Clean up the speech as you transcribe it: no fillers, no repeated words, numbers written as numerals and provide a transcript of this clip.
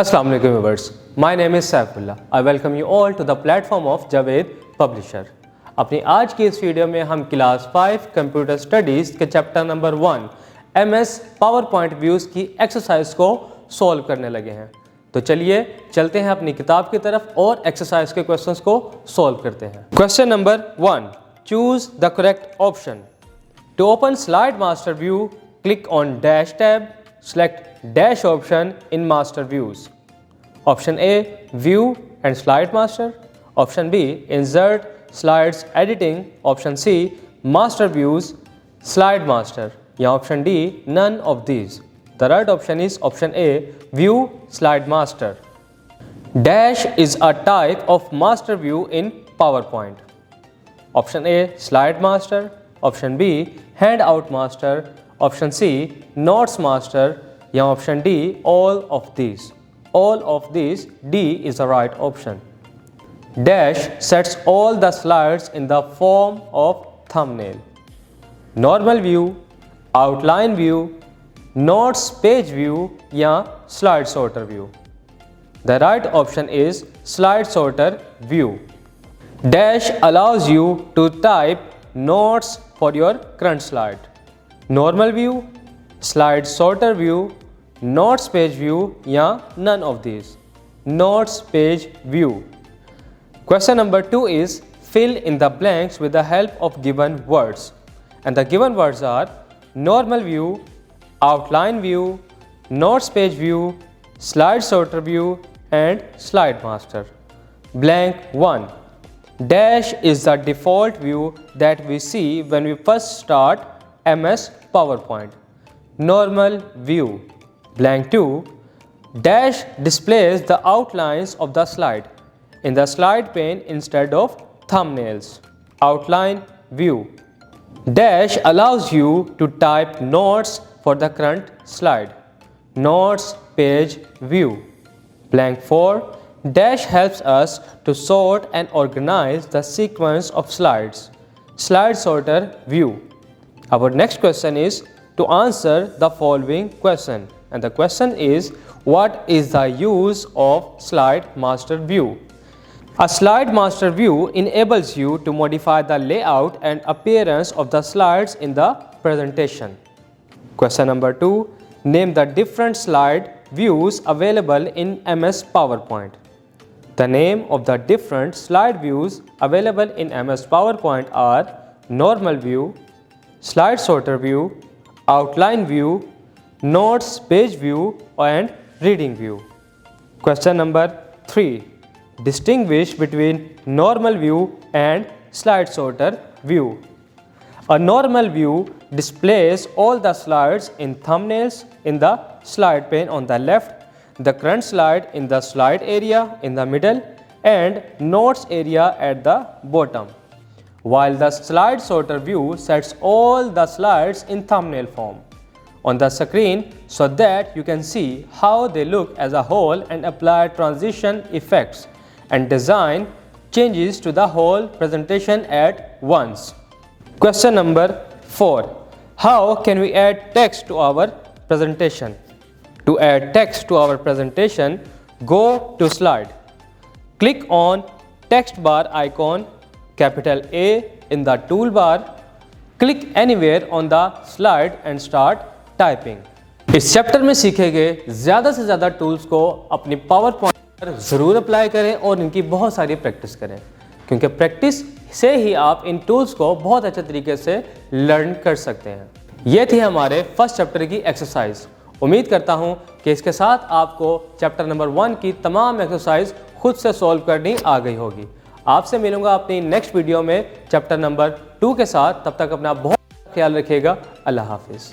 Assalamu alaikum viewers. My name is Saifullah. I welcome you all to the platform of Javed Publisher. अपनी आज की इस video में हम क्लास 5 कंप्यूटर स्टडीज़ के chapter number 1 MS PowerPoint views की exercise को सॉल्व करने लगे हैं। तो चलिए चलते हैं अपनी किताब की तरफ और एक्सरसाइज के क्वेश्चंस को सॉल्व करते हैं। Question number 1, choose the correct option. To open slide master view, click on dash tab, select dash option in master views. Option A, view and slide master. Option B, insert slides editing. Option C, master views, slide master. या option D, none of these. The right option is option A, view slide master. Dash is a type of master view in PowerPoint. Option A, slide master. Option B, handout master. Option C, notes master. या option D, all of these. All of these, D is the right option. Dash sets all the slides in the form of thumbnail. Normal view, outline view, notes page view या slide sorter view. The right option is slide sorter view. Dash allows you to type notes for your current slide. Normal view, slide sorter view, notes page view या none of these. Notes page view. Question number 2 is fill in the blanks with the help of given words. And the given words are normal view, outline view, notes page view, slide sorter view and slide master. Blank 1. Dash is the default view that we see when we first start MS PowerPoint. Normal view. Blank 2. Dash displays the outlines of the slide in the slide pane instead of thumbnails. Outline view. Dash allows you to type notes for the current slide. Notes page view. Blank 4. Dash helps us to sort and organize the sequence of slides. Slide sorter view. Our next question is to answer the following question, and the question is what is the use of slide master view? A slide master view enables you to modify the layout and appearance of the slides in the presentation. Question number 2, name the different slide views available in MS PowerPoint. The name of the different slide views available in MS PowerPoint are normal view, slide sorter view, outline view, notes page view and reading view. Question number 3. Distinguish between normal view and slide sorter view. A normal view displays all the slides in thumbnails in the slide pane on the left, the current slide in the slide area in the middle and notes area at the bottom. While the slide sorter view sets all the slides in thumbnail form on the screen so that you can see how they look as a whole and apply transition effects and design changes to the whole presentation at once. Question number 4. How can we add text to our presentation? To add text to our presentation, go to slide. Click on text bar icon, capital A in the toolbar. Click anywhere on the slide and start typing. इस chapter में सीखे गए ज़्यादा से ज़्यादा tools को अपनी PowerPoint पर ज़रूर अप्लाई करें और इनकी बहुत सारी प्रैक्टिस करें, क्योंकि प्रैक्टिस से ही आप इन टूल्स को बहुत अच्छे तरीके से लर्न कर सकते हैं। ये थी हमारे फर्स्ट चैप्टर की एक्सरसाइज। उम्मीद करता हूँ कि इसके साथ आपको चैप्टर नंबर 1 की तमाम एक्सरसाइज खुद से सॉल्व करनी आ गई होगी। आपसे मिलूंगा अपनी नेक्स्ट वीडियो में चैप्टर नंबर 2 के साथ। तब तक अपना बहुत ख्याल रखिएगा। अल्लाह हाफिज़।